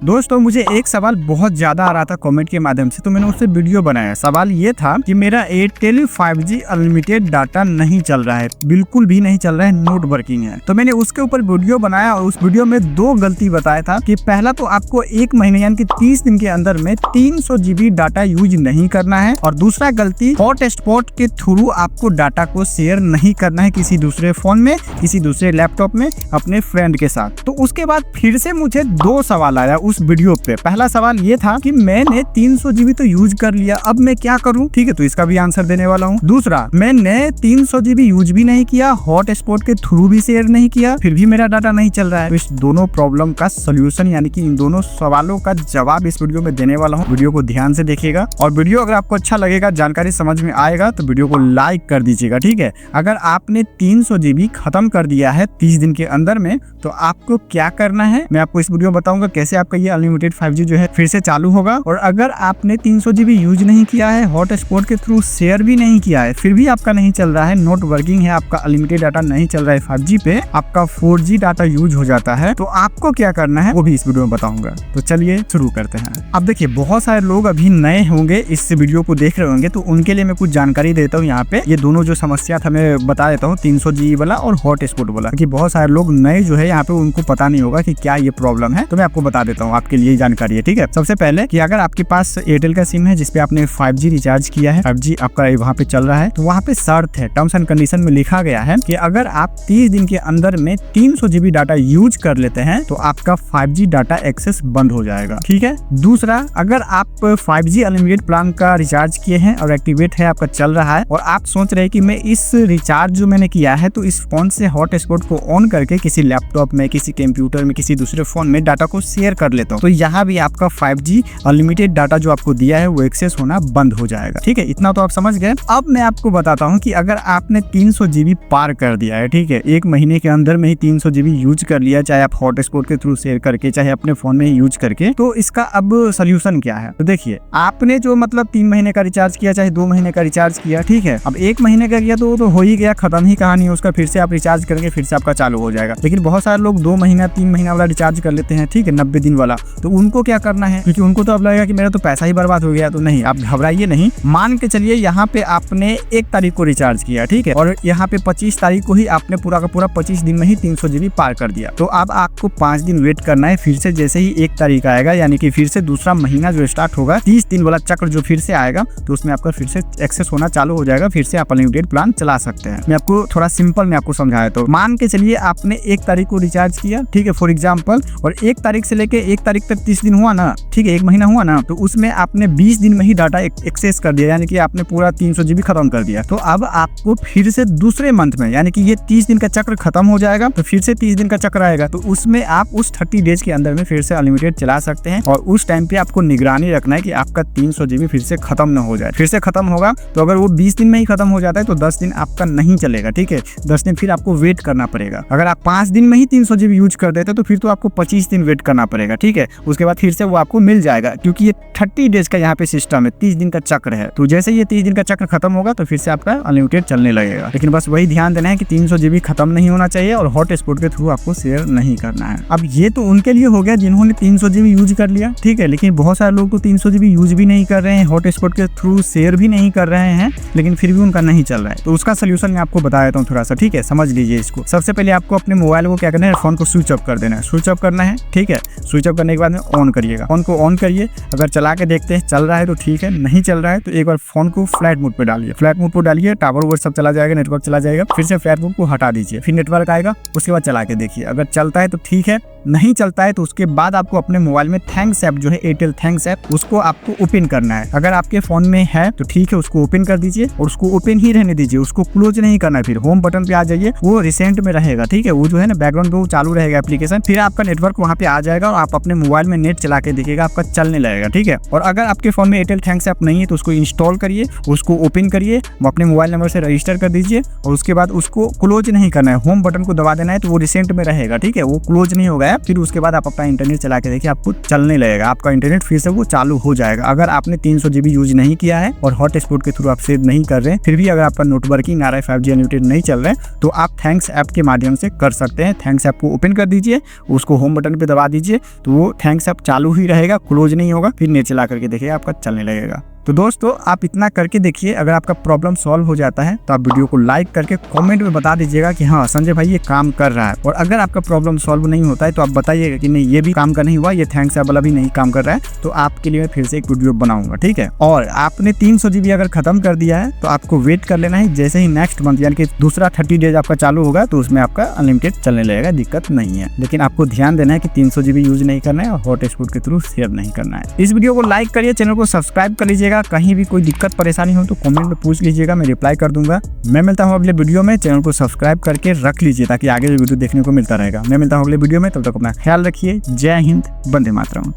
दोस्तों मुझे एक सवाल बहुत ज्यादा आ रहा था कमेंट के माध्यम से, तो मैंने उससे वीडियो बनाया। सवाल ये था कि मेरा एयरटेल 5G अनलिमिटेड डाटा नहीं चल रहा है, बिल्कुल भी नहीं चल रहा है, नॉट वर्किंग है। तो मैंने उसके ऊपर वीडियो बनाया और उस वीडियो में 2 गलती बताया था कि पहला तो आपको 1 महीने यानी कि 30 दिन के अंदर में 300 GB डाटा यूज नहीं करना है, और दूसरा गलती हॉटस्पॉट के थ्रू आपको डाटा को शेयर नहीं करना है किसी दूसरे फोन में, किसी दूसरे लैपटॉप में, अपने फ्रेंड के साथ। तो उसके बाद फिर से मुझे 2 सवाल आया उस वीडियो पे। पहला सवाल ये था कि मैंने 300 GB तो यूज कर लिया, अब मैं क्या करूं? ठीक है, तो इसका भी आंसर देने वाला हूं। दूसरा, मैंने 300 GB यूज भी नहीं किया, हॉटस्पॉट के थ्रू भी शेयर नहीं किया, फिर भी मेरा डाटा नहीं चल रहा है। इस दोनों प्रॉब्लम का सोल्यूशन यानी कि इन दोनों सवालों का जवाब इस वीडियो में देने वाला हूँ। वीडियो को ध्यान से देखिएगा, और वीडियो अगर आपको अच्छा लगेगा, जानकारी समझ में आएगा, तो वीडियो को लाइक कर दीजिएगा। ठीक है, अगर आपने 300 GB खत्म कर दिया है 30 दिन के अंदर में, तो आपको क्या करना है मैं आपको इस वीडियो में बताऊंगा कैसे आपका ये अनलिमिटेड 5G जो है फिर से चालू होगा। और अगर आपने 300 GB यूज नहीं किया है, हॉटस्पॉट के थ्रू शेयर भी नहीं किया है, फिर भी आपका नहीं चल रहा है, नॉट वर्किंग है, आपका अनलिमिटेड डाटा नहीं चल रहा है 5G पे, आपका 4G डाटा यूज हो जाता है, तो आपको क्या करना है वो भी इस वीडियो में बताऊंगा। तो चलिए शुरू करते हैं। अब देखिए, बहुत सारे लोग अभी नए होंगे, इस वीडियो को देख रहे होंगे, तो उनके लिए मैं कुछ जानकारी देता हूँ। यहाँ पे ये दोनों जो समस्या था मैं बता देता हूँ, 300 GB वाला और हॉटस्पॉट वाला, कि बहुत सारे लोग नए जो है यहाँ पे उनको पता नहीं होगा कि क्या ये प्रॉब्लम है। तो मैं आपको बता देता हूँ, आपके लिए जानकारी है। ठीक है, सबसे पहले कि अगर आपके पास एयरटेल का सिम है जिसपे आपने 5G रिचार्ज किया है, 5G आपका वहाँ पे चल रहा है, तो वहाँ पे शर्त है, टर्म्स एंड कंडीशन में लिखा गया है कि अगर आप 30 दिन के अंदर में 300 GB डाटा यूज कर लेते हैं तो आपका 5G डाटा एक्सेस बंद हो जाएगा। ठीक है, दूसरा, अगर आप 5G अनलिमिटेड प्लान का रिचार्ज किए हैं और एक्टिवेट है, आपका चल रहा है, और आप सोच रहे हैं कि मैं इस रिचार्ज जो मैंने किया है तो इस फोन से हॉटस्पॉट को ऑन करके किसी लैपटॉप में, किसी कंप्यूटर में, किसी दूसरे फोन में डाटा को शेयर कर लेता हूँ, तो यहाँ भी आपका 5G अनलिमिटेड डाटा जो आपको दिया है वो एक्सेस होना बंद हो जाएगा। ठीक है, इतना तो आप समझ गए। अब मैं आपको बताता हूँ कि अगर आपने 300 GB पार कर दिया है, ठीक है, 1 महीने के अंदर में ही 300 GB यूज कर लिया, चाहे आप हॉटस्पॉट के थ्रू शेयर करके, चाहे अपने फोन में ही यूज करके, तो इसका अब सोल्यूशन क्या है? तो देखिए, आपने जो मतलब 3 महीने का रिचार्ज किया, चाहे 2 महीने का रिचार्ज किया, ठीक है, अब 1 महीने का किया तो हो ही गया, खत्म ही कहानी, उसका फिर से आप रिचार्ज करेंगे, फिर से आपका चालू हो जाएगा। लेकिन बहुत सारे लोग 2 महीना 3 महीना वाला रिचार्ज कर लेते हैं, ठीक है, 90 दिन वाला, तो उनको क्या करना है? क्योंकि उनको तो अब लगेगा कि मेरा तो पैसा ही बर्बाद हो गया। तो नहीं, आप घबराइए नहीं। मान के चलिए यहाँ पे आपने 1 तारीख को रिचार्ज किया, ठीक है, और यहाँ पे 25 तारीख को ही आपने पूरा का पूरा 25 दिन में ही 300 GB पार कर दिया। तो अब आपको 5 दिन वेट करना है, फिर से जैसे ही 1 तारीख आएगा, यानी कि फिर से दूसरा महीना जो स्टार्ट होगा, 30 दिन वाला चक्र जो फिर से आएगा, तो उसमें आपका फिर से एक्सेस होना चालू हो जाएगा, फिर से आप अनलिमिटेड प्लान चला सकते हैं। मैं आपको थोड़ा सिंपल में आपको समझाया। तो मान के चलिए आपने 1 तारीख को रिचार्ज किया, ठीक है, फॉर एग्जाम्पल, और 1 तारीख से लेके 1 तारीख तक 30 दिन हुआ ना, ठीक है, 1 महीना हुआ ना, तो उसमें आपने 20 दिन में ही डाटा एक्सेस कर दिया, यानी कि आपने पूरा 300 GB खत्म कर दिया। तो अब आपको फिर से दूसरे मंथ में, यानी कि ये 30 दिन का चक्र खत्म हो जाएगा, तो फिर से 30 दिन का चक्र आएगा, तो उसमें आप उस 30 डेज के अंदर में फिर से अनलिमिटेड चला सकते हैं। और उस टाइम पे आपको निगरानी रखना है कि आपका 300 GB फिर से खत्म ना हो जाए। फिर से खत्म होगा तो अगर वो 20 दिन में ही खत्म हो जाता है तो 10 दिन आपका नहीं चलेगा। ठीक है, 10 दिन फिर आपको वेट करना पड़ेगा। अगर आप 5 दिन में ही 300 GB यूज कर देते तो फिर तो आपको 25 दिन वेट करना पड़ेगा। ठीक है, उसके बाद फिर से वो आपको मिल जाएगा, क्योंकि ये 30 डेज का यहाँ पे सिस्टम है, 30 दिन का चक्र है। तो जैसे ये 30 दिन का चक्र खत्म होगा तो फिर से आपका अनलिमिटेड चलने लगेगा। लेकिन बस वही ध्यान देना है कि 300 GB खत्म नहीं होना चाहिए और हॉटस्पॉट के थ्रू आपको शेयर नहीं करना है। अब ये तो उनके लिए हो गया जिन्होंने 300 GB यूज कर लिया, ठीक है, लेकिन बहुत सारे लोग तो 300 GB यूज भी नहीं कर रहे हैं, हॉटस्पॉट के थ्रू शेयर भी नहीं कर रहे हैं, लेकिन फिर भी उनका नहीं चल रहा है। तो उसका सोल्यूशन मैं आपको बता देता हूँ थोड़ा सा, ठीक है, समझ लीजिए इसको। सबसे पहले आपको अपने मोबाइल को क्या करना है, फोन को स्विच ऑफ कर देना है। स्विच ऑफ करना है, ठीक है, स्विच ऑफ करने के बाद में ऑन करिएगा, फोन को ऑन करिए। अगर चला के देखते हैं चल रहा है तो ठीक है, नहीं चल रहा है तो एक बार फोन को फ्लाइट मोड पे डालिए। फ्लाइट मोड पे डालिए, टावर वो सब चला जाएगा, नेटवर्क चला जाएगा, फिर से फ्लाइट मोड को हटा दीजिए, फिर नेटवर्क आएगा, उसके बाद चला के देखिए। अगर चलता है तो ठीक है, नहीं चलता है तो उसके बाद आपको अपने मोबाइल में थैंक्स ऐप जो है, एयरटेल थैंक्स ऐप, उसको आपको ओपन करना है। अगर आपके फोन में है तो ठीक है, उसको ओपन कर दीजिए और उसको ओपन ही रहने दीजिए, उसको क्लोज नहीं करना है। फिर होम बटन पे आ जाइए, वो रिसेंट में रहेगा, ठीक है, वो जो है ना बैकग्राउंड पे वो चालू रहेगा एप्लीकेशन, फिर आपका नेटवर्क वहाँ पे आ जाएगा और आप अपने मोबाइल में नेट चला के देखिएगा, आपका चलने लगेगा। ठीक है, और अगर आपके फोन में एयरटेल थैंक्स ऐप नहीं है तो उसको इंस्टॉल करिए, उसको ओपन करिए, अपने मोबाइल नंबर से रजिस्टर कर दीजिए और उसके बाद उसको क्लोज नहीं करना है, होम बटन को दबा देना है, तो वो रिसेंट में रहेगा। ठीक है, वो क्लोज नहीं हो गया, फिर उसके बाद आप अपना इंटरनेट चला के देखिए, आपको चलने लगेगा, आपका इंटरनेट फिर से वो चालू हो जाएगा। अगर आपने 300 GB यूज नहीं किया है और हॉटस्पॉट के थ्रू आप शेयर नहीं कर रहे हैं, फिर भी अगर आपका नेट वर्किंग आ रहा है, 5G अनलिमिटेड नहीं चल रहा है, तो आप थैंक्स ऐप के माध्यम से कर सकते हैं। थैंक्स ऐप को ओपन कर दीजिए, उसको होम बटन पे दबा दीजिए, तो वो थैंक्स ऐप चालू ही रहेगा, क्लोज नहीं होगा, फिर नीचे ला करके देखिए आपका चलने लगेगा। तो दोस्तों आप इतना करके देखिए, अगर आपका प्रॉब्लम सॉल्व हो जाता है तो आप वीडियो को लाइक करके कमेंट में बता दीजिएगा कि हाँ संजय भाई ये काम कर रहा है। और अगर आपका प्रॉब्लम सॉल्व नहीं होता है तो आप बताइएगा कि नहीं ये भी काम का नहीं हुआ, ये थैंक्स ऐप वाला भी नहीं काम कर रहा है, तो आपके लिए मैं फिर से एक वीडियो बनाऊंगा, ठीक है। और आपने 300 GB अगर खत्म कर दिया है तो आपको वेट कर लेना है, जैसे ही नेक्स्ट मंथ यानी कि दूसरा 30 डेज आपका चालू होगा तो उसमें आपका अनलिमिटेड चलने लगेगा, दिक्कत नहीं है। लेकिन आपको ध्यान देना है कि 300 GB यूज नहीं करना है और हॉटस्पॉट के थ्रू शेयर नहीं करना है। इस वीडियो को लाइक करिए, चैनल को सब्सक्राइब कर लीजिएगा। कहीं भी कोई दिक्कत परेशानी हो तो कमेंट में पूछ लीजिएगा, मैं रिप्लाई कर दूंगा। मैं मिलता हूँ अगले वीडियो में, चैनल को सब्सक्राइब करके रख लीजिए ताकि आगे वीडियो देखने को मिलता रहेगा। मैं मिलता हूँ अगले वीडियो में, तब तक अपना ख्याल रखिए। जय हिंद, वंदे मातरम।